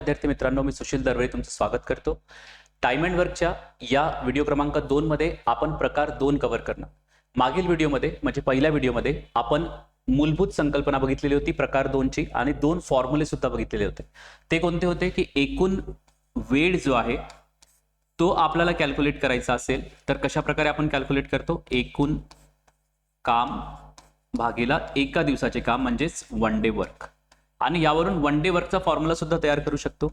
विद्यार्थी मित्रांनो, मी सुशील दरवेळी तुमचं स्वागत करतो. टाइम अँड वर्कच्या या व्हिडिओ क्रमांक 2 मध्ये आपण प्रकार 2 कव्हर करणार. मागील व्हिडिओमध्ये म्हणजे पहिल्या व्हिडिओमध्ये आपण मूलभूत संकल्पना बघितलेली होती प्रकार 2 ची आणि 2 फॉर्म्युले सुद्धा बघितलेले होते. ते कोणते होते की एकूण वेळ जो आहे तो आपल्याला कॅल्क्युलेट करायचा असेल तर कशा प्रकारे आपण कॅल्क्युलेट करतो, एकूण काम भागीला एका दिवसाचे काम म्हणजेच वन डे वर्क. आणि यावरून वन डे वर्कचा फॉर्म्युला सुद्धा तयार करू शकतो.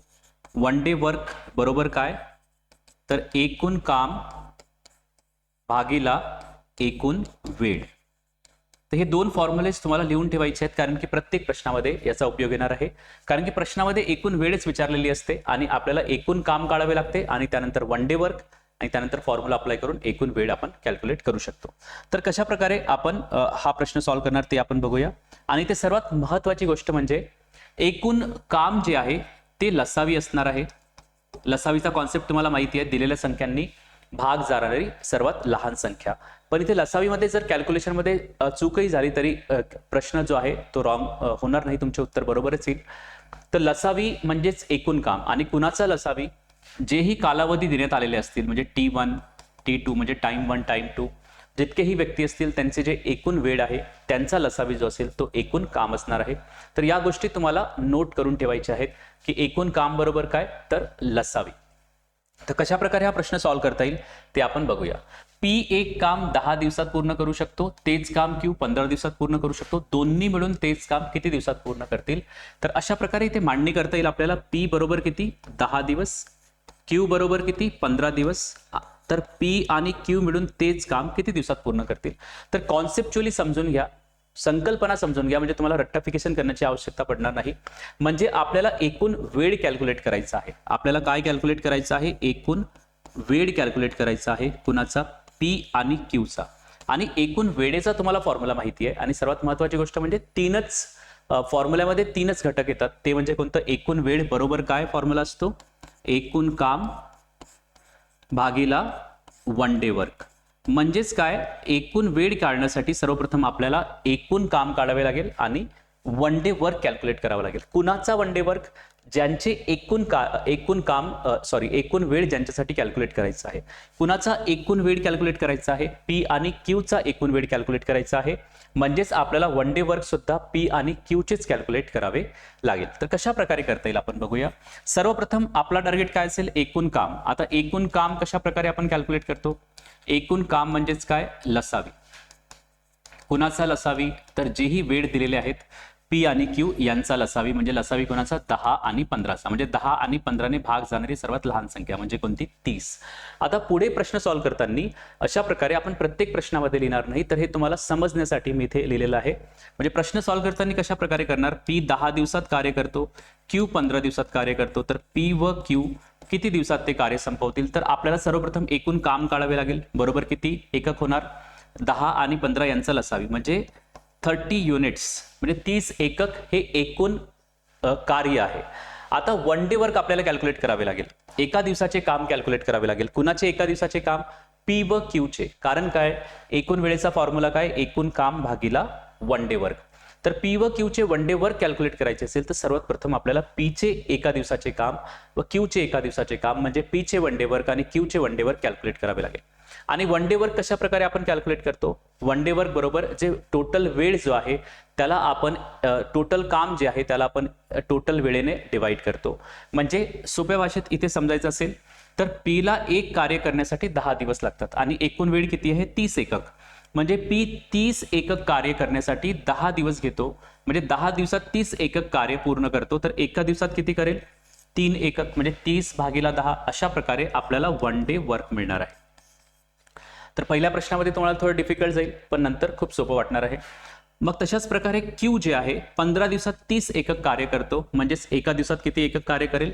वन डे वर्क बरोबर काय, तर एकूण काम भागीला एकूण वेळ. तर हे दोन फॉर्म्युलेज तुम्हाला लिहून ठेवायचे आहेत, कारण की प्रत्येक प्रश्नामध्ये याचा उपयोग येणार आहे. कारण की प्रश्नामध्ये एकूण वेळच विचारलेली असते आणि आपल्याला एकूण काम काढावे लागते आणि त्यानंतर वन डे वर्क आणि त्यानंतर फॉर्म्युला अप्लाय करून एकूण वेळ आपण कॅल्क्युलेट करू शकतो. तर कशा प्रकारे आपण हा प्रश्न सॉल्व्ह करणार ते आपण बघूया. आणि ते सर्वात महत्त्वाची गोष्ट म्हणजे एकूण काम जे आहे ते लसावी असणार आहे. लसावीचा कॉन्सेप्ट तुम्हाला माहिती आहे, दिलेल्या संख्यांनी भाग जाणारी सर्वात लहान संख्या. पण इथे लसावीमध्ये जर कॅल्क्युलेशनमध्ये चूकही झाली तरी प्रश्न जो आहे तो रॉंग होणार नाही, तुमचे उत्तर बरोबरच येईल. तर लसावी म्हणजेच एकूण काम. आणि कुणाचा लसावी, जेही कालावधी देण्यात आलेले असतील म्हणजे T1 T2 म्हणजे टाइम 1 टाइम 2 जितकेही व्यक्ती असतील त्यांचे जे एकूण वेळ आहे त्यांचा लसावी जो असेल तो एकूण काम असणार आहे. तर या गोष्टी तुम्हाला नोट करून ठेवायच्या आहेत की एकूण काम बरोबर काय, तर लसावी. तर कशा प्रकारे हा प्रश्न सॉल्व्ह करता येईल ते आपण बघूया. P एक काम 10 दिवसात पूर्ण करू शकतो, तेच काम Q 15 दिवसात पूर्ण करू शकतो. दोन्ही मिळून तेच काम किती दिवसात पूर्ण करतील. तर अशा प्रकारे इथे मांडणी करता येईल आपल्याला. P बरोबर किती, 10 दिवस. Q बरोबर किती, 15 दिवस. तर P आणि Q मिळून तेच काम किती दिवसात पूर्ण करतील. तर कॉन्सेप्च्युअली समजून घ्या, संकल्पना समजून घ्या, म्हणजे तुम्हाला रट्टाफिकेशन करण्याची आवश्यकता पडणार नाही. म्हणजे आपल्याला एकूण वेळ कॅल्क्युलेट करायचा आहे. आपल्याला काय कॅल्क्युलेट करायचं आहे, एकूण वेळ कॅल्क्युलेट करायचा आहे. कुणाचा, P आणि Q चा. आणि एकूण वेळेचा तुम्हाला फॉर्म्युला माहिती आहे. आणि सर्वात महत्त्वाची गोष्ट म्हणजे फॉर्म्युल्यामध्ये तीनच घटक येतात. ते म्हणजे कोणतं, एकूण वेळ बरोबर काय फॉर्म्युला असतो, एकूण काम भागीला वन डे वर्क. म्हणजेच काय, एकूण वेळ काढण्यासाठी सर्वप्रथम आपल्याला एकूण काम काढावे लागेल आणि वन डे वर्क कॅल्क्युलेट करावं लागेल. कुणाचा वन डे वर्क, ज्यांचे एकूण वेळ ज्यांच्यासाठी कॅल्क्युलेट करायचा आहे. कुणाचा एकूण वेळ कॅल्क्युलेट करायचा आहे, P आणि Q चा एकूण वेळ कॅल्क्युलेट करायचा आहे. म्हणजेच आपल्याला वन डे वर्क सुद्धा P आणि Q चेच कॅल्क्युलेट करावे लागेल. तर कशा प्रकारे करता येईल आपण बघूया. सर्वप्रथम आपला टार्गेट काय असेल, एकूण काम. आता एकूण काम कशा प्रकारे आपण कॅल्क्युलेट करतो, एकूण काम म्हणजेच काय, लसावी. कुणाचा लसावी, तर जेही वेळ दिलेले आहेत P आणि Q यांचा लसावी. म्हणजे लसावी कोणाचा, 10 आणि 15चा. म्हणजे 10 आणि 15ने भाग जाणारी सर्वात लहान संख्या म्हणजे कोणती, 30. आता पुढे प्रश्न सॉल्व्ह करताना अशा प्रकारे आपण प्रत्येक प्रश्नामध्ये लिहिणार नाही, तर हे तुम्हाला समजण्यासाठी मी इथे लिहिलेलं आहे. म्हणजे प्रश्न सॉल्व्ह करताना कशा प्रकारे करणार, P 10 दिवसात कार्य करतो, Q 15 दिवसात कार्य करतो. तर P व Q किती दिवसात ते कार्य संपवतील. तर आपल्याला सर्वप्रथम एकूण काम काढावे लागेल. बरोबर किती एकक होणार, 10 आणि 15 यांचा लसावी म्हणजे 30 युनिट्स म्हणजे 30 एकक हे एकूण कार्य आहे. आता वन डे वर्क आपल्याला कॅल्क्युलेट करावे लागेल. एका दिवसाचे काम कॅल्क्युलेट करावे लागेल. कुणाचे एका दिवसाचे काम, P व Q चे. कारण काय, एकूण वेळेचा फॉर्म्युला काय, एकूण काम भागीला वन डे वर्क. तर P व Q चे वन डे वर्क कॅल्क्युलेट करायचे असेल तर सर्वात प्रथम आपल्याला P चे एका दिवसाचे काम व Q चे एका दिवसाचे काम म्हणजे P चे वन डे वर्क आणि Q चे वन डे वर्क कॅल्क्युलेट करावे लागेल. आणि वन डे वर्क कशा प्रकारे आपण कॅल्क्युलेट करतो, वन डे वर्क बरोबर जे टोटल वेळ जो आहे त्याला आपण टोटल काम जे आहे त्याला आपण टोटल वेळेने डिवाइड करतो. म्हणजे सोप्या भाषेत इथे समजायचं असेल तर P ला एक कार्य करण्यासाठी 10 दिवस लागतात आणि एकूण वेळ किती आहे, 30 एकक. म्हणजे P 30 एकक कार्य करण्यासाठी 10 दिवस घेतो. म्हणजे 10 दिवसात 30 एकक कार्य पूर्ण करतो. तर एका दिवसात किती करेल, 3 एकक. म्हणजे 30 भागीला 10. अशा प्रकारे आपल्याला वन डे वर्क मिळणार आहे. तर पहिल्या प्रश्नामध्ये तुम्हाला थोडं डिफिकल्ट जाईल, पण नंतर खूप सोपं वाटणार आहे. मग तशाच प्रकारे Q जे आहे 15 दिवसात 30 एकक कार्य करतो. म्हणजेच एका दिवसात किती एकक कार्य करेल,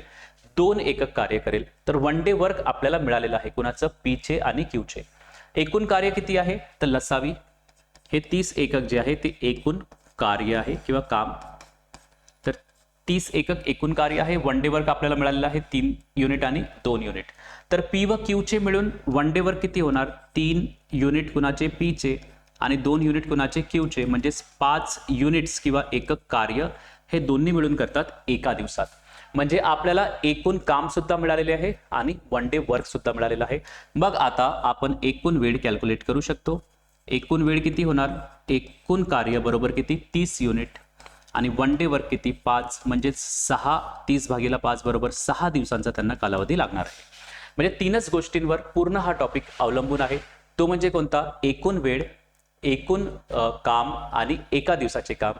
2 एकक कार्य करेल. तर वन डे वर्क आपल्याला मिळालेलं आहे कुणाचं, P चे आणि Q चे. एकूण कार्य किती आहे, तर लसावी हे 30 एकक जे आहे ते एकूण कार्य आहे किंवा काम. तर 30 एकक एकूण कार्य आहे. वन डे वर्क आपल्याला मिळालेलं आहे 3 युनिट आणि 2 युनिट. तर P व Q चे मिळून वन डे वर्क किती होणार, 3 युनिट कुणाचे, P चे आणि 2 युनिट कुणाचे, Q चे. म्हणजे 5 युनिट्स किंवा एकक कार्य हे दोन्ही मिळून करतात एका दिवसात. म्हणजे आपल्याला एकूण काम सुद्धा मिळालेले आहे आणि वन डे वर्क सुद्धा मिळालेलं आहे. मग आता आपण एकूण वेळ कॅल्क्युलेट करू शकतो. एकूण वेळ किती होणार, एकूण कार्य बरोबर किती 30 युनिट आणि वन डे वर्क किती 5, म्हणजे 6 30/5 बरोबर 6 दिवसांचा त्यांना कालावधी लागणार आहे. म्हणजे तीनच गोष्टींवर पूर्ण हा टॉपिक अवलंबून आहे. तो म्हणजे कोणता, एकूण वेळ, एकूण काम आणि एका दिवसाचे काम.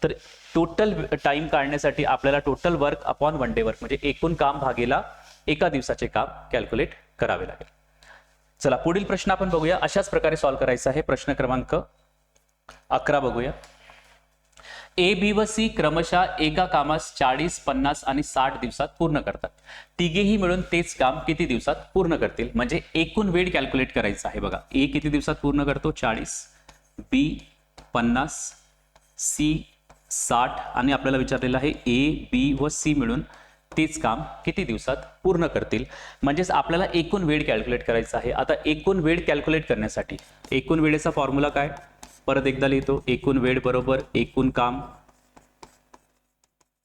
तर टोटल टाइम काढण्यासाठी आपल्याला total work upon one day work म्हणजे एकूण काम भागेला एका दिवसाचे काम कॅल्क्युलेट करावे लागेल. चला पुढील प्रश्न आपण बघूया. अशाच प्रकारे सॉल्व्ह करायचा आहे. प्रश्न क्रमांक 11 बघूया. ए, बी व सी क्रमशः एका कामास 40, 50 आणि 60 दिवसात पूर्ण करतात. तिघेही मिळून तेच काम किती दिवसात पूर्ण करतील. म्हणजे एकूण वेळ कॅल्क्युलेट करायचा आहे. बघा, ए किती दिवसात पूर्ण करतो 40, बी 50, सी 60 आणि आपल्याला विचारलेलं आहे ए, बी व सी मिळून तेच काम किती दिवसात पूर्ण करतील. म्हणजेच आपल्याला एकूण वेळ कॅल्क्युलेट करायचा आहे. आता एकूण वेळ कॅल्क्युलेट करण्यासाठी एकूण वेळेचा फॉर्म्युला काय, परत एकदा लिहितो. एकूण वेळ बरोबर एकूण काम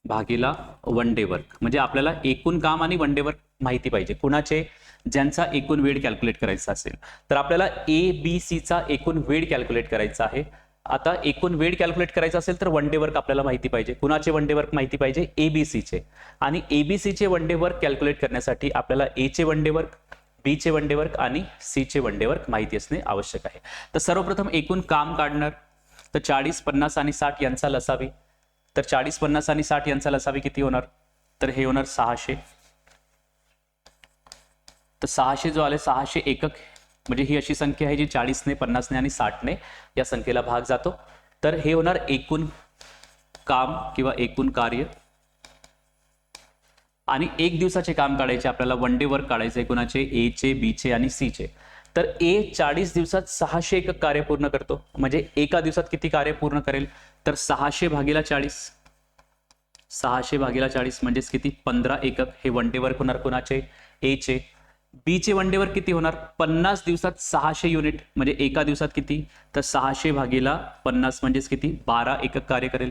भागीला वन डे वर्क. म्हणजे आपल्याला एकूण काम आणि वन डे वर्क माहिती पाहिजे. कुणाचे, ज्यांचा एकूण वेळ कॅल्क्युलेट करायचा असेल तर आपल्याला ए, बी, सी चा एकूण वेळ कॅल्क्युलेट करायचा आहे. आता एकूण वेळ कॅल्क्युलेट करायचा असेल तर वन डे वर्क आपल्याला माहिती पाहिजे. कुणाचे वन डे वर्क माहिती पाहिजे, एबीसीचे. आणि एबीसीचे वन डे वर्क कॅल्क्युलेट करण्यासाठी आपल्याला ए चे वन डे वर्क, बी चे वन डे वर्क आणि सी चे वन डे वर्क माहिती असणे आवश्यक आहे. तर सर्वप्रथम एकूण काम काढणार. तर 40, 50 आणि 60 यांचा लसावी. तर 40, 50 आणि 60 यांचा लसावी किती होणार, तर हे होणार 600. तर 600 जो आले 600 एकक, म्हणजे ही अशी संख्या आहे जी 40 ने 50 ने आणि 60 ने या संख्येला भाग जातो. तर हे होणार एकूण काम किंवा एकूण कार्य. आणि एक दिवसाचे काम काढायचे आपल्याला, वन डे वर्क काढायचे कुणाचे, ए चे, बी चे आणि सी चे. तर ए 40 दिवसात 600 एकक कार्य पूर्ण करतो. म्हणजे एका दिवसात किती कार्य पूर्ण करेल, तर 600/40, 600/40 म्हणजेच किती 15 एकक. हे वन डे वर्क होणार कुणाचे, ए चे. बी चे वन डे वर्क किती होणार, 50 दिवसात 600 युनिट. म्हणजे एका दिवसात किती, तर 600/50 म्हणजेच किती 12 एकक कार्य करेल.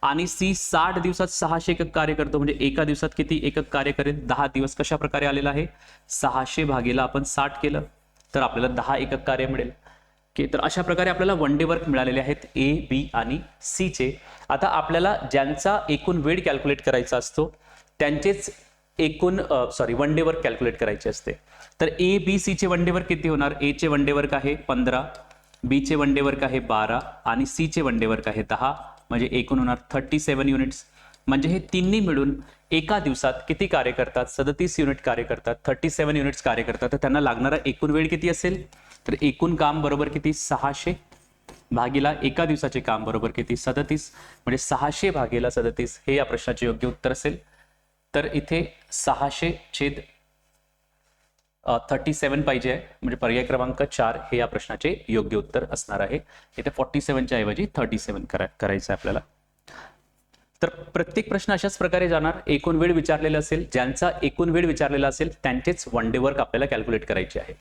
आणि सी 60 दिवसात 600 एकक कार्य करतो. म्हणजे एका दिवसात किती एकक कार्य करेल, 10 दिवस. कशा प्रकारे आलेला आहे, 600/60 केलं तर आपल्याला 10 एकक कार्य मिळेल. तर अशा प्रकारे आपल्याला वन डे वर्क मिळालेले आहेत ए, बी आणि सी चे. आता आपल्याला ज्यांचा एकूण वेळ कॅल्क्युलेट करायचा असतो त्यांचेच एकूण वन डे वर्क कॅल्क्युलेट करायचे असते. तर ए, बी, सी चे वन डे वर्क किती होणार, ए चे वन डे वर्क आहे 15, बी चे वन डे वर्क आहे 12 आणि सी चे वन डे वर्क आहे 10. म्हणजे एकूण होणार 37 युनिट्स. म्हणजे हे तिन्ही मिळून एका दिवसात किती कार्य करतात, 37 युनिट कार्य करतात, 37 युनिट्स कार्य करतात. तर त्यांना लागणारा एकूण वेळ किती असेल, तर एकूण काम बरोबर किती 600 भागीला एका दिवसाचे काम बरोबर किती 37. म्हणजे 600/37 हे या प्रश्नाचे योग्य उत्तर असेल. तर इथे 600/37 पाहिजे आहे. म्हणजे पर्याय क्रमांक 4 हे या प्रश्नाचे योग्य उत्तर असणार आहे. इथे 47च्या ऐवजी 37 करायचं आहे आपल्याला. तर प्रत्येक प्रश्न अशाच प्रकारे जाणार. एकूण वेळ विचारलेला असेल, ज्यांचा एकूण वेळ विचारलेला असेल त्यांचेच वन डे वर्क आपल्याला कॅल्क्युलेट करायचे आहे.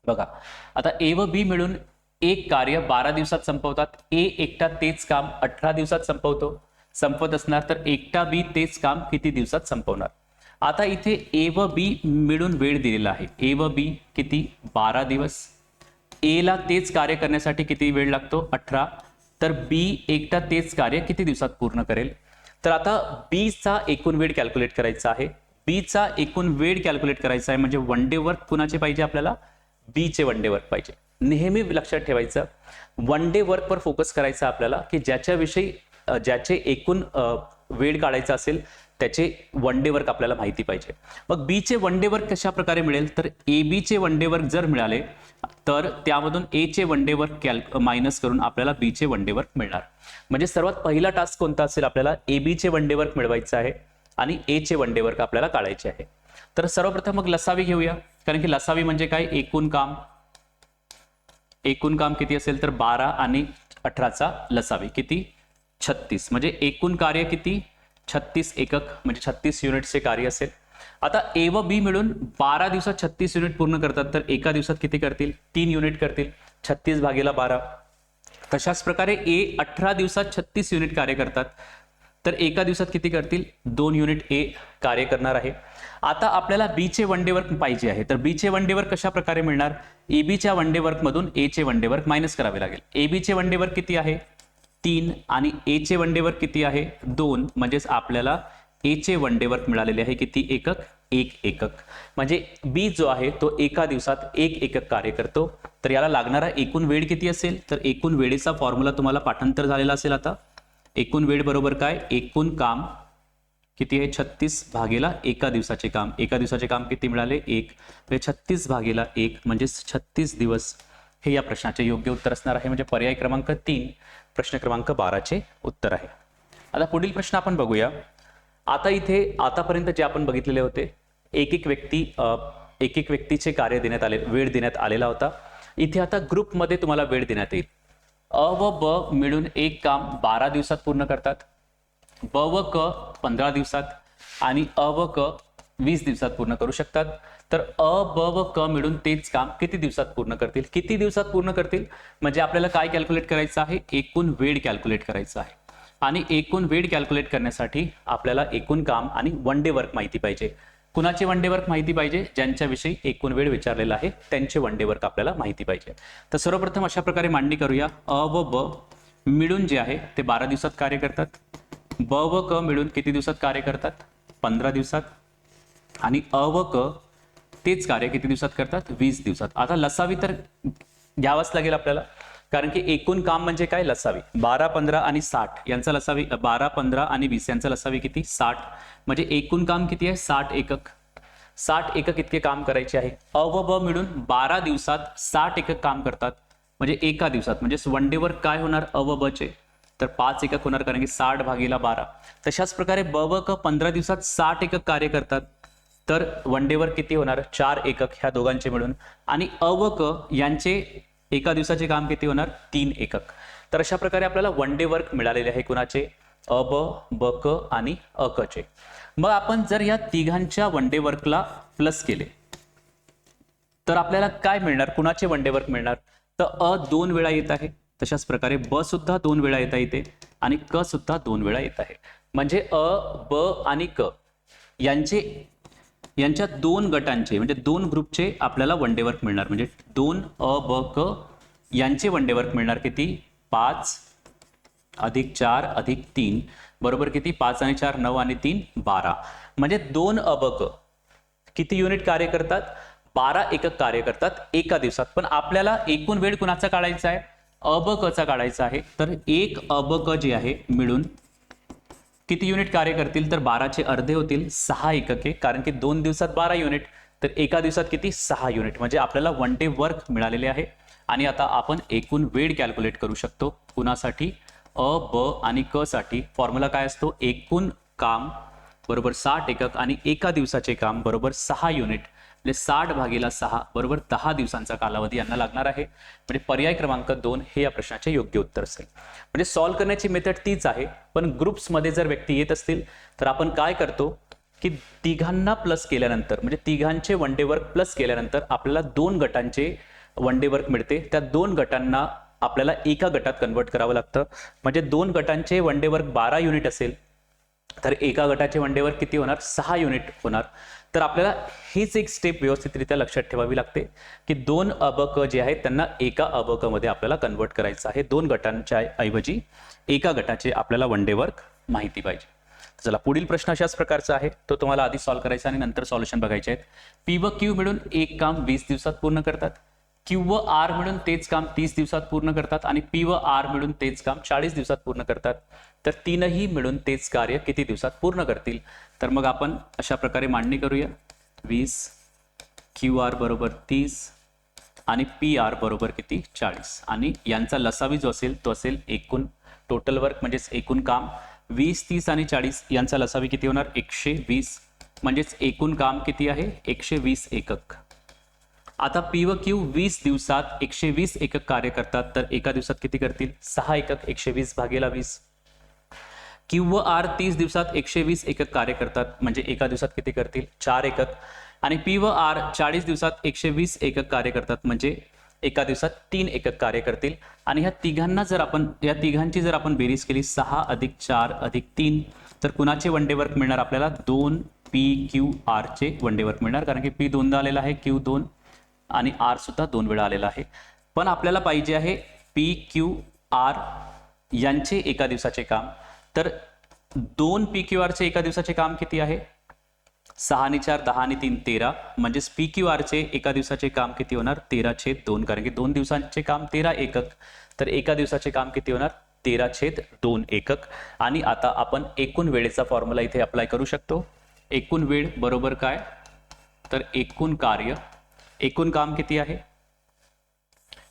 बघा, आता ए व बी मिळून एक कार्य 12 दिवसात संपवतात. ए एकटा तेच काम 18 दिवसात संपवत असणार. तर एकटा बी तेच काम किती दिवसात संपवणार. आता इथे ए व बी मिळून वेळ दिलेला आहे. ए व बी किती 12 दिवस. ए ला तेच कार्य करण्यासाठी किती वेळ लागतो 18. तर बी एकटा तेच कार्य किती दिवसात पूर्ण करेल. तर आता बी चा एकूण वेळ कॅल्क्युलेट करायचा आहे. बी चा एकूण वेळ कॅल्क्युलेट करायचा आहे. म्हणजे वन डे वर्क कुणाचे पाहिजे आपल्याला, बी चे वन डे वर्क पाहिजे. नेहमी लक्षात ठेवायचं वन डे वर्कवर फोकस करायचा आपल्याला, की ज्याचे एकूण वेळ काढायचा असेल त्याचे वन डे वर्क आपल्याला माहिती पाहिजे. मग बी चे वन डे वर्क कशा प्रकारे मिळेल, तर ए बी चे वन डे वर्क जर मिळाले तर त्यामधून ए चे वन डे वर्क मायनस करून आपल्याला बी चे वन डे वर्क मिळणार. म्हणजे सर्वात पहिला टास्क कोणता असेल, आपल्याला ए बी चे वन डे वर्क मिळवायचं आहे आणि ए चे वन डे वर्क आपल्याला काढायचे आहे. तर सर्वप्रथम मग लसावी घेऊया, कारण की लसावी म्हणजे काय, एकूण काम. एकूण काम किती असेल तर 12 आणि 18चा लसावी किती 36. म्हणजे एकूण कार्य किती 36 एकक, म्हणजे 36 युनिटचे कार्य असेल. आता ए व बी मिळून 12 दिवसात 36 युनिट पूर्ण करतात. तर एका दिवसात किती करतील, 3 युनिट करतील. 36/12. तशाच प्रकारे ए 18 दिवसात 36 युनिट कार्य करतात. तर एका दिवसात किती करतील 2 युनिट ए कार्य करणार आहे. आता आपल्याला बी चे वन डे वर्क पाहिजे आहे. तर बी चे वन डे वर्क कशा प्रकारे मिळणार, एबी च्या वन डे वर्क मधून ए चे वन डे वर्क मायनस करावे लागेल. एबी चे वन डे वर्क किती आहे 3 आणि ए चे वन डे वर्क किती आहे 2, म्हणजेच आपल्याला ए चे वन डे वर्क मिळालेले आहे किती एकक 1 एकक. म्हणजे बी जो आहे तो एका दिवसात 1 एकक कार्य करतो. तर याला लागणारा एकूण वेळ किती असेल, तर एकूण वेळेचा फॉर्म्युला तुम्हाला पाठांतर झालेला असेल. आता एकूण वेळ बरोबर काय, एकूण काम किती आहे 36 भागेला एका दिवसाचे काम. एका दिवसाचे काम किती मिळाले 1, 36 भागेला 1 म्हणजे 36 दिवस. हे या प्रश्नाचे योग्य उत्तर असणार आहे. म्हणजे पर्याय क्रमांक 3 प्रश्न क्रमांक 12 उत्तर आहे. आता पुढील प्रश्न आपण बघूया. आता इथे आतापर्यंत जे आपण बघितलेले होते एक एक व्यक्तीचे कार्य देण्यात आले, वेळ देण्यात आलेला होता. इथे आता ग्रुपमध्ये तुम्हाला वेळ देण्यात येईल. अ व ब मिळून एक काम 12 दिवसात पूर्ण करतात, ब व क 15 दिवसात आणि अ व क 20 दिवसात पूर्ण करू शकतात. तर अ ब व क मिळून तेच काम किती दिवसात पूर्ण करतील, किती दिवसात पूर्ण करतील म्हणजे आपल्याला काय कॅल्क्युलेट करायचं आहे, एकूण वेळ कॅल्क्युलेट करायचं आहे. आणि एकूण वेळ कॅल्क्युलेट करण्यासाठी आपल्याला एकूण काम आणि वन डे वर्क माहिती पाहिजे. कुणाचे वन डे वर्क माहिती पाहिजे, ज्यांच्याविषयी एकूण वेळ विचारलेला आहे त्यांचे वन डे वर्क आपल्याला माहिती पाहिजे. तर सर्वप्रथम अशा प्रकारे मांडणी करूया. अ व ब मिळून जे आहे ते 12 दिवसात कार्य करतात, ब व क मिळून किती दिवसात कार्य करतात 15 दिवसात आणि अ व क तेच कार्य किती दिवसात करतात 20 दिवसात. आता लसावी तर घ्यावाच लागेल आपल्याला, कारण की एकूण काम म्हणजे काय लसावी. 12, 15 आणि 60 यांचा लसावी, 12, 15 आणि 20 यांचा लसावी किती 60. म्हणजे एकूण काम किती आहे 60 एकक. 60 एकक इतके काम करायचे आहे. अ व ब मिळून 12 दिवसात 60 एकक काम करतात, म्हणजे एका दिवसात म्हणजे वन डे वर्क काय होणार अ व ब चे, तर 5 एकक होणार, कारण की 60 भागीला 12. तशाच प्रकारे ब व क 15 दिवसात 60 एकक कार्य करतात, तर वन डे वर्क किती होणार 4 एकक ह्या दोघांचे मिळून. आणि अ व क यांचे एका दिवसाचे काम किती होणार 3 एकक. तर अशा प्रकारे आपल्याला वन डे वर्क मिळालेले आहे कुणाचे, अ ब ब क आणि अ क चे. मग आपण जर या तिघांच्या वन डे वर्कला प्लस केले तर आपल्याला काय मिळणार, कुणाचे वन डे वर्क मिळणार, तर अ 2 वेळा येत आहे, तशाच प्रकारे ब सुद्धा 2 वेळा येता येते आणि क सुद्धा 2 वेळा येत आहे. म्हणजे अ ब आणि क यांच्या 2 गटांचे म्हणजे 2 ग्रुपचे आपल्याला वन डे वर्क मिळणार. म्हणजे 2 अ ब क यांचे वन डे वर्क मिळणार किती 5 अधिक 4 अधिक 3 बरोबर किती 5 आणि 4 9 आणि 3 12. म्हणजे 2 अ ब क किती युनिट कार्य करतात 12 एकक कार्य करतात एका दिवसात. पण आपल्याला एकूण वेळ कुणाचा काढायचा आहे अ ब क चा काढायचा आहे. तर 1 अ ब क जे आहे मिळून किती युनिट कार्य करतील, तर 12चे अर्धे होतील 6 एकके, कारण की 2 दिवसात 12 युनिट, तर एका दिवसात किती 6 युनिट. म्हणजे आपल्याला वन डे वर्क मिळालेले आहे. आणि आता आपण एकूण वेळ कॅल्क्युलेट करू शकतो कुणासाठी अ ब आणि क साठी. फॉर्म्युला काय असतो, एकूण काम बरोबर 60 एकक आणि एका दिवसाचे काम बरोबर 6 युनिट, म्हणजे 60 भागीला 6 बरोबर 10 दिवसांचा कालावधी यांना लागणार आहे. म्हणजे पर्याय क्रमांक 2 हे या प्रश्नाचे योग्य उत्तर असेल. म्हणजे सॉल्व्ह करण्याची मेथड तीच आहे, पण ग्रुप्समध्ये जर व्यक्ती येत असतील तर आपण काय करतो की तिघांना प्लस केल्यानंतर म्हणजे तिघांचे वन डे वर्क प्लस केल्यानंतर आपल्याला 2 गटांचे वन डे वर्क मिळते. त्या 2 गटांना आपल्याला एका गटात कन्वर्ट करावं लागतं. म्हणजे 2 गटांचे वन डे वर्क 12 युनिट असेल तर एका गटाचे वन डे वर्क किती होणार 6 युनिट होणार. तर आपल्याला हीच एक स्टेप व्यवस्थितरित्या लक्षात ठेवावी लागते की 2 अ ब क जे आहेत त्यांना एका अ ब क मध्ये आपल्याला कन्वर्ट करायचं आहे. 2 गटांच्या ऐवजी एका गटाचे आपल्याला वन डे वर्क माहिती पाहिजे. चला पुढील प्रश्न अशाच प्रकारचा आहे, तो तुम्हाला आधी सॉल्व्ह करायचा आणि नंतर सॉल्युशन बघायचे आहेत. पी व क्यू मिळून एक काम 20 दिवसात पूर्ण करतात, क्यू व आर मिळून तेच काम 30 दिवसात पूर्ण करतात आणि पी व आर मिळून तेच काम 40 दिवसात पूर्ण करतात. तर तीनही मिळून तेच कार्य किती दिवसात पूर्ण करतील. तर मग आपण अशा प्रकारे मांडणी करूया. 20 क्यू आर बरोबर 30 आणि पी आर बरोबर किती 40 आणि यांचा लसावी जो असेल तो असेल एकूण टोटल वर्क म्हणजेच एकूण काम. 20, 30 आणि 40 यांचा लसावी किती होणार 120, म्हणजेच एकूण काम किती आहे 120 एकक. आता पी व क्यू 20 दिवसात 120 एकक कार्य करतात, तर एका दिवसात किती करतील 6 एकक 120 भागेला 20. क्यू व आर 30 दिवसात 120 एकक कार्य करतात, म्हणजे एका दिवसात किती करतील 4 एकक. आणि पी व आर 40 दिवसात 120 एकक कार्य करतात, म्हणजे एका दिवसात 3 एकक कार्य करतील आणि ह्या तिघांची जर आपण बेरीज केली 6 + 4 + 3 तर कुणाचे वन डे वर्क मिळणार आपल्याला 2 PQR चे वन डे वर्क मिळणार, कारण की P दोनदा आलेला आहे, Q 2 आणि R सुद्धा 2 वेळा आलेला आहे. पण आपल्याला पाहिजे आहे PQR यांचे एका दिवसाचे काम. तर 2 PQR चे एका दिवसाचे काम किती आहे? 6 आणि 4 10 आणि 3 13, म्हणजेच PQR चे एका दिवसाचे काम किती होणार? 13/2, कारण की 2 दिवसांचे काम 13 एकक, तर एका दिवसाचे काम किती होणार? 13/2 एकक. आणि आता आपण एकूण वेळेचा फॉर्म्युला इथे अप्लाय करू शकतो. एकूण वेळ बरोबर काय? तर एकूण कार्य, एकूण काम किती आहे?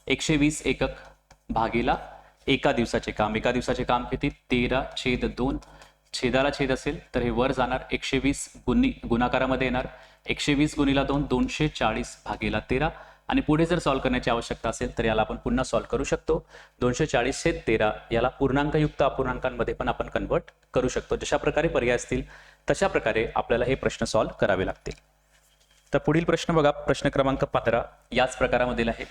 120 एकक भागीला एका दिवसाचे काम. एका दिवसाचे काम किती? 13/2. छेदाला छेद असेल तर हे वर जाणार, 120 गुणाकारामध्ये येणार, 120 × 2 240 भागीला 13. आणि पुढे जर सॉल्व्ह करण्याची आवश्यकता असेल तर याला आपण पुन्हा सॉल्व्ह करू शकतो. 240/13 याला पूर्णांकयुक्त अपूर्णांकांमध्ये पण आपण कन्वर्ट करू शकतो. जशा प्रकारे पर्याय असतील तशा प्रकारे आपल्याला हे प्रश्न सॉल्व्ह करावे लागतील. तर पुढील प्रश्न बघा, प्रश्न क्रमांक 15 याच प्रकारामधील आहे.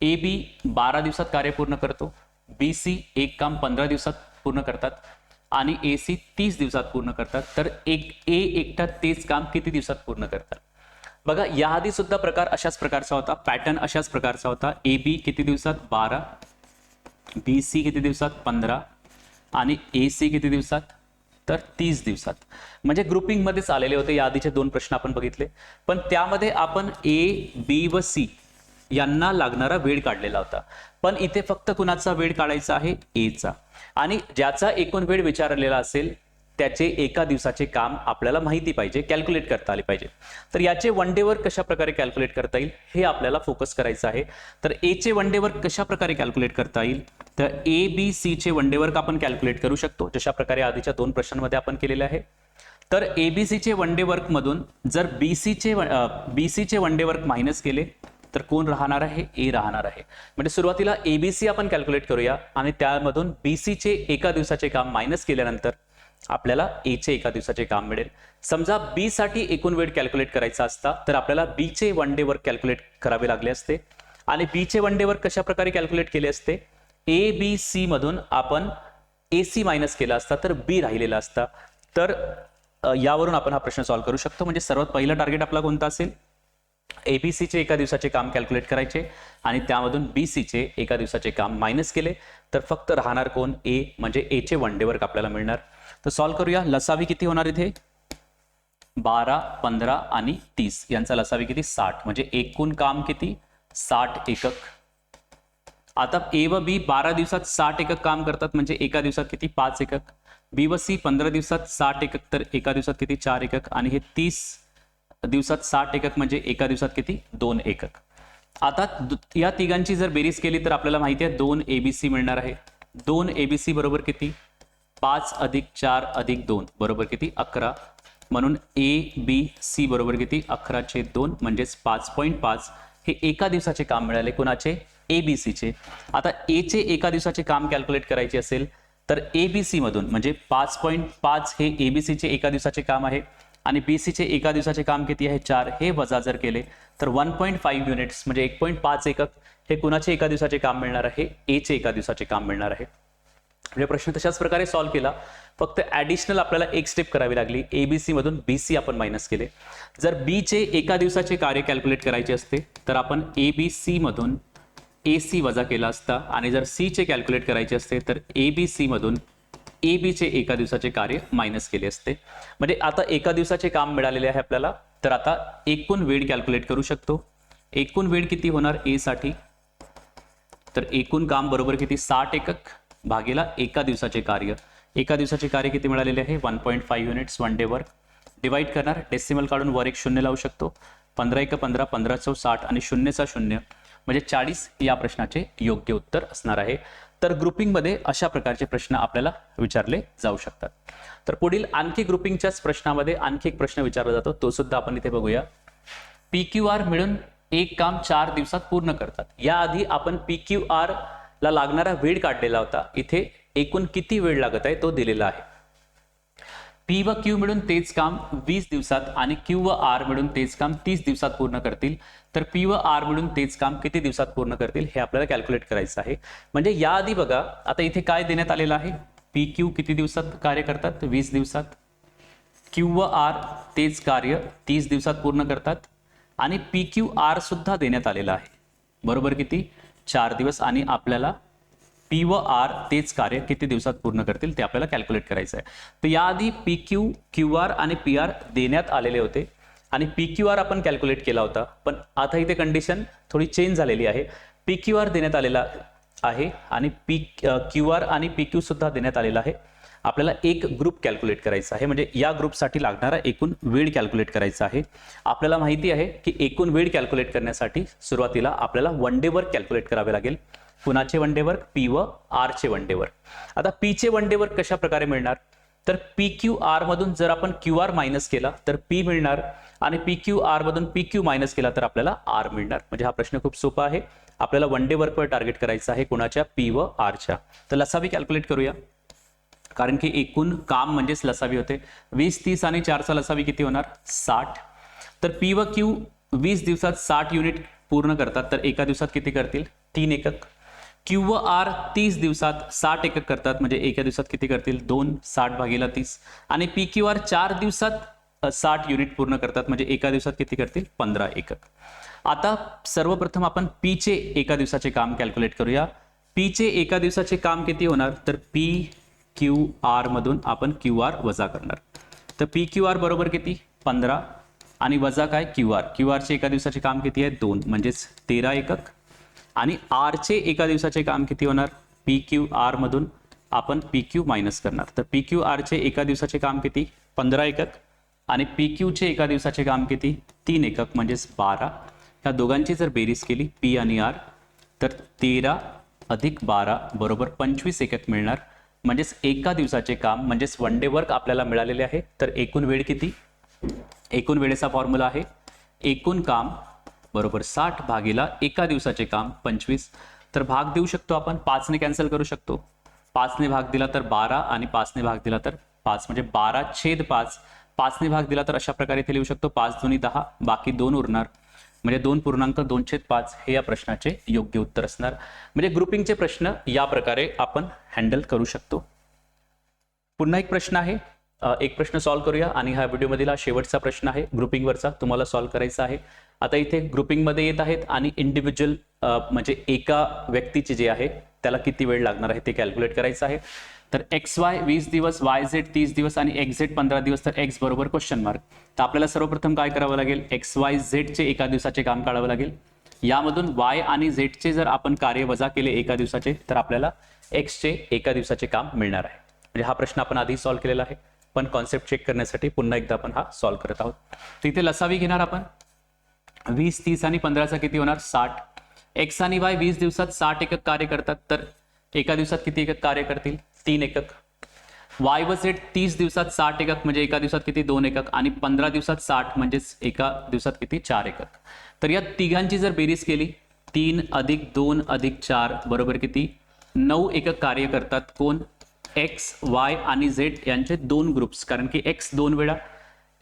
AB 12 दिवसात कार्य पूर्ण करतो, BC एक काम 15 दिवसात पूर्ण करतात आणि AC 30 दिवसात पूर्ण करतात. तर A एकटा तेच काम किती दिवसात पूर्ण करतात? बघा, याआधी सुद्धा प्रकार अशाच प्रकारचा होता, पॅटर्न अशाच प्रकारचा होता. AB किती दिवसात? 12, BC किती दिवसात? 15 आणि AC किती दिवसात? तर 30 दिवसात. म्हणजे ग्रुपिंगमध्येच आलेले होते. याआधीचे 2 प्रश्न आपण बघितले, पण त्यामध्ये आपण A, B व C यांना लागणारा वेळ काढलेला होता. पण इथे फक्त कुणाचा वेळ काढायचा आहे? A चा. आणि ज्याचा एकूण वेळ विचारलेला असेल त्याचे एका दिवसाचे काम आपल्याला माहिती पाहिजे, कॅल्क्युलेट करता आले पाहिजे. तर याचे वन डे वर्क कशा प्रकारे कॅल्क्युलेट करता येईल हे आपल्याला फोकस करायचं आहे. तर A चे वन डे वर्क कशा प्रकारे कॅल्क्युलेट करता येईल? तर ABC चे वन डे वर्क आपण कॅल्क्युलेट करू शकतो, जशा प्रकारे आधीच्या 2 प्रश्नांमध्ये आपण केलेले आहे. तर ABC चे वन डे वर्क मधून जर BC चे वन डे वर्क मायनस केले तर कोण राहणार आहे? A राहणार आहे. म्हणजे सुरुवातीला ABC आपण कॅल्क्युलेट करूया आणि त्यामधून BC चे एका दिवसाचे काम मायनस केल्यानंतर आपल्याला A चे एका दिवसाचे काम मिळेल. समजा B साठी एकूण वेळ कॅल्क्युलेट करायचा असता तर आपल्याला B चे वन डे वर्क कॅल्क्युलेट करावे लागले असते. आणि B चे वन डे वर्क कशा प्रकारे कॅल्क्युलेट केले असते? ABC मधून आपण AC मायनस केला असता तर B राहिलेला असता. तर यावरून आपण हा प्रश्न सॉल्व्ह करू शकतो. म्हणजे सर्वात पहिला टार्गेट आपला कोणता असेल? ABC चे एका दिवसाचे काम कॅल्क्युलेट करायचे आणि त्यामधून BC चे एका दिवसाचे काम मायनस केले तर फक्त राहणार कोण? A. म्हणजे A चे वन डे वर्क आपल्याला मिळणार. तर सॉल्व्ह करूया. लसावी किती होणार इथे? 12, 15 आणि 30 यांचा लसावी किती? 60. म्हणजे एकूण काम किती? 60 एकक. आता A व B 12 दिवसात 60 एकक काम करतात, म्हणजे एका दिवसात किती? 5 एकक. B व C 15 दिवसात 60 एकक, तर एका दिवसात किती? 4 एकक. आणि हे 30 दिवसात 60 एकक म्हणजे एका दिवसात किती? 2 एकक. आता या तिघांची जर बेरीज केली तर आपल्याला माहिती आहे 2 ABC मिळणार आहे. 2 ABC बरोबर किती? 5 + 4 + 2 बरोबर किती? 11. म्हणून ABC बरोबर किती? 11/2 म्हणजेच 5.5 हे एका दिवसाचे काम मिळाले. कुणाचे? ABC चे. आता A चे एका दिवसाचे काम कॅल्क्युलेट करायचे असेल तर ABC मधून म्हणजे 5.5 हे ABC चे एका दिवसाचे काम आहे आणि BC चे एका दिवसाचे काम किती आहे? 4. हे वजा जर केले तर 1.5 युनिट्स म्हणजे 1.5 एकक हे कुणाचे एका दिवसाचे काम मिळणार आहे? A चे एका दिवसाचे काम मिळणार आहे. म्हणजे प्रश्न तशाच प्रकारे सॉल्व्ह केला, फक्त ॲडिशनल आपल्याला एक स्टेप करावी लागली. ABC मधून BC आपण मायनस केले. जर B चे एका दिवसाचे कार्य कॅल्क्युलेट करायचे असते तर आपण ABC मधून AC वजा केला असता आणि जर C चे कॅल्क्युलेट करायचे असते तर ABC मधून AB चे एका दिवसाचे कार्य मायनस केले असते. म्हणजे आता एका दिवसाचे काम मिळालेले आहे आपल्याला. तर आता एकूण वेळ कॅल्क्युलेट करू शकतो. एकूण वेळ किती होणार A साठी? तर एकूण काम बरोबर किती? 60 एकक भागीला एका दिवसाचे कार्य. एका दिवसाचे कार्य किती मिळालेले आहे? 1.5 units one day work. Divide करणार, डेसिमल काढून वर एक शून्य लावू शकतो. 15 × 15, 15 × 60 आणि 0/0 म्हणजे 40 या प्रश्नाचे योग्य उत्तर असणार आहे. तर ग्रुपिंगमध्ये अशा प्रकारचे प्रश्न आपल्याला विचारले जाऊ शकतात. तर पुढील आणखी ग्रुपिंगच्याच प्रश्नामध्ये आणखी एक प्रश्न विचारला जातो, तो सुद्धा आपण इथे बघूया. PQR मिळून एक काम 4 दिवसात पूर्ण करतात. याआधी आपण PQR ला लागणारा वेळ काढलेला होता. इथे एकूण किती वेळ लागत आहे तो दिलेला आहे. पी व क्यू मिळून तेच काम 20 दिवसात आणि क्यू व आर मिळून तेच काम 30 दिवसात पूर्ण करतील, तर पी व आर मिळून तेच काम किती दिवसात पूर्ण करतील हे आपल्याला कॅल्क्युलेट करायचं आहे. म्हणजे याआधी बघा आता इथे काय देण्यात आलेलं आहे, पी क्यू किती दिवसात कार्य करतात, 20 दिवसात, क्यू व आर तेच कार्य 30 दिवसात पूर्ण करतात आणि पी क्यू आर सुद्धा देण्यात आलेला आहे, बरोबर किती 4 दिवस, आणि आपल्याला पी व आर तेच कार्य किती दिवसात पूर्ण करतील ते आपल्याला कॅल्क्युलेट करायचं आहे. तर याआधी पी क्यू, क्यू आर आणि पी आर देण्यात आलेले होते आणि पी क्यू आर आपण कॅल्क्युलेट केला होता, पण आता इथे कंडिशन थोडी चेंज झालेली आहे. पी क्यू आर देण्यात आलेला आहे आणि पी क्यू आर आणि पी क्यू सुद्धा देण्यात आलेला आहे. आपल्याला एक ग्रुप कॅल्क्युलेट करायचा आहे, म्हणजे या ग्रुपसाठी लागणारा एकूण वेळ कॅल्क्युलेट करायचा आहे. आपल्याला माहिती आहे की एकूण वेळ कॅल्क्युलेट करण्यासाठी सुरुवातीला आपल्याला वन डे वर्क कॅल्क्युलेट करावे लागेल. कुणाचे वन डे वर्क, पी व आर चे वन डे वर्क. आता पी चे वन डे वर्क कशा प्रकारे मिळणार, तर पी क्यू आर मधून जर आपण क्यू आर मायनस केला तर पी मिळणार आणि पी क्यू आर मधून पी क्यू मायनस केला तर आपल्याला आर मिळणार. म्हणजे हा प्रश्न खूप सोपा आहे. आपल्याला वन डे वर्कवर टार्गेट करायचं आहे, कुणाच्या, पी व आरच्या. तर लसावी कॅल्क्युलेट करूया, कारण की एकूण काम म्हणजेच लसावी होते. 20, 30 आणि 4चा लसावी किती होणार, 60. तर पी व क्यू 20 दिवसात 60 युनिट पूर्ण करतात, तर एका दिवसात किती करतील, 3 एकक. क्यू व आर 30 दिवसात 60 एकक करतात, म्हणजे एका दिवसात किती करतील, 2. 60 भागीला 30. आणि पी क्यू आर 4 दिवसात 60 युनिट पूर्ण करतात, म्हणजे एका दिवसात किती करतील, 15 एकक. आता सर्वप्रथम आपण पी चे एका दिवसाचे काम कॅल्क्युलेट करूया. पी चे एका दिवसाचे काम किती होणार, तर पी क्यू आर मधून आपण क्यू आर वजा करणार. तर पी क्यू आर बरोबर किती, 15 आणि वजा काय, क्यू आर. क्यू आर चे एका दिवसाचे काम किती आहे, 2, म्हणजेच 13 एकक. आणि आर चे एका दिवसाचे काम किती होणार, पी क्यू आर मधून आपण पी क्यू मायनस करणार. तर पी क्यू आर चे एका दिवसाचे काम किती, 15 एकक आणि पी क्यू चे एका दिवसाचे काम किती, 3 एकक, म्हणजेच 12. या दोघांची जर बेरीज केली पी आणि आर तर 13 अधिक 12 बरोबर 25 एकक मिळणार. म्हणजेच एका दिवसाचे काम म्हणजेच वन डे वर्क आपल्याला मिळालेले आहे. तर एकूण वेळ किती, एकूण वेळेचा फॉर्म्युला आहे एकूण काम बरोबर 60 भागीला एका दिवसाचे काम 25. तर भाग देऊ शकतो आपण, 5 ने कॅन्सल करू शकतो. 5 ने भाग दिला तर 12 आणि 5 ने भाग दिला तर 5, म्हणजे 12/5. 5 ने भाग दिला तर अशा प्रकारे इथे लिहू शकतो, 5 दुनी 10, बाकी 2 उरणार, म्हणजे 2.2/5 हे या प्रश्नाचे योग्य उत्तर असणार. म्हणजे ग्रुपिंगचे प्रश्न या प्रकारे आपण हँडल करू शकतो. पुन्हा एक प्रश्न आहे, एक प्रश्न सॉल्व्ह करूया आणि हा व्हिडिओमधील हा शेवटचा प्रश्न आहे, ग्रुपिंगवरचा तुम्हाला सॉल्व्ह करायचा आहे. आता इथे ग्रुपिंगमध्ये येत आहेत आणि इंडिव्हिज्युअल म्हणजे एका व्यक्तीचे जे आहे त्याला किती वेळ लागणार आहे ते कॅल्क्युलेट करायचं आहे. तर एक्स वाय 20 दिवस, वाय झेड 30 दिवस आणि एक्स झेड 15 दिवस, तर एक्स बरोबर क्वेश्चन मार्क. तर आपल्याला सर्वप्रथम काय करावं लागेल, एक्स वाय झेडचे एका दिवसाचे काम काढावं लागेल. यामधून वाय आणि झेडचे जर आपण कार्य वजा केले एका दिवसाचे तर आपल्याला एक्सचे एका दिवसाचे काम मिळणार आहे. म्हणजे हा प्रश्न आपण आधी सॉल्व्ह केलेला आहे, पण कॉन्सेप्ट चेक करण्यासाठी पुन्हा एकदा आपण हा सॉल्व्ह करत आहोत. तर इथे लसावी घेणार आपण, 20, 30 आणि 15चा किती होणार, 60. एक्स आणि वाय 20 दिवसात 60 एकक कार्य करतात, तर एका दिवसात किती एकक कार्य करतील, 3 एकक. वाय व झेड 30 दिवसात 60 एकक म्हणजे एका दिवसात किती, 2 एकक. आणि 15 दिवसात 60 म्हणजेच एका दिवसात किती, 4 एकक. तर या तिघांची जर बेरीज केली, 3 अधिक 2 अधिक 4 बरोबर किती, 9 एकक कार्य करतात. कोण, एक्स, वाय आणि झेड यांचे 2 ग्रुप्स, कारण की एक्स 2 वेळा,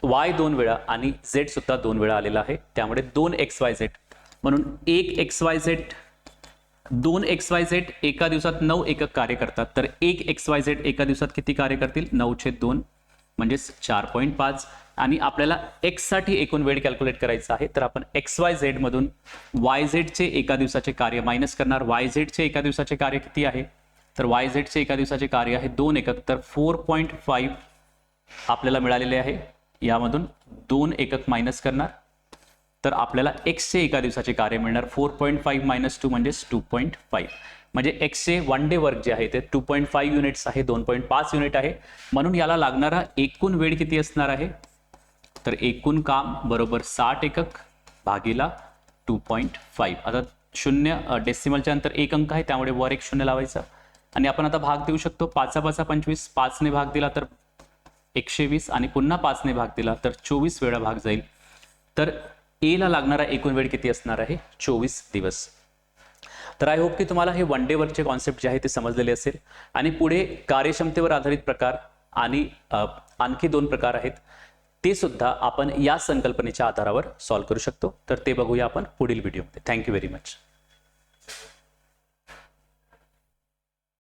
वाय 2 वेळा आणि झेड सुद्धा 2 वेळा आलेला आहे, त्यामुळे 2 एक्स वाय झेड, म्हणून 1 x Y Z, 2 x Y Z एका दिवसात 9 एकक कार्य करतात. तर 1 एक्स वाय झेड एका दिवसात किती कार्य करतील, 9/2 म्हणजेच 4.5. आणि आपल्याला एक्स साठी एकूण वेळ कॅल्क्युलेट करायचा आहे, तर आपण एक्स वाय झेड मधून वाय झेडचे एका दिवसाचे कार्य मायनस करणार. वाय झेडचे एका दिवसाचे कार्य किती आहे, तर वाय झेडचे एका दिवसाचे कार्य आहे 2 एकक, तर 4.5 आपल्याला मिळालेले आहे. यामधून 2 एकक मायनस करणार, तर आपल्याला एक्सचे एका दिवसाचे कार्य मिळणार. 4.5 - 2 म्हणजेच 2.5. म्हणजे एक्सचे वन डे वर्क जे आहे ते 2.5 युनिट्स आहे, 2.5 युनिट आहे. म्हणून याला लागणारा एकूण वेळ किती असणार आहे, तर एकूण काम बरोबर 60 एकक भागीला 2.5. आता 0 डेसिमलच्या नंतर एक अंक आहे, त्यामुळे वर एक 0 लावायचा आणि आपण आता भाग देऊ शकतो. 5 - 25, 5 ने भाग दिला तर 120 आणि पुन्हा 5 ने भाग दिला तर 24 वेळा भाग जाईल. तर ए ला लागणारा एकूण वेळ किती असणार आहे, 24 दिवस. तर आय होप की तुम्हाला हे वन डे वर्कचे कॉन्सेप्ट जे आहे ते समजलेले असेल आणि पुढे कार्यक्षमतेवर आधारित प्रकार आणि आणखी 2 प्रकार आहेत, ते सुद्धा आपण या संकल्पनेच्या आधारावर सॉल्व्ह करू शकतो. तर ते बघूया आपण पुढील व्हिडिओमध्ये. Thank you very much.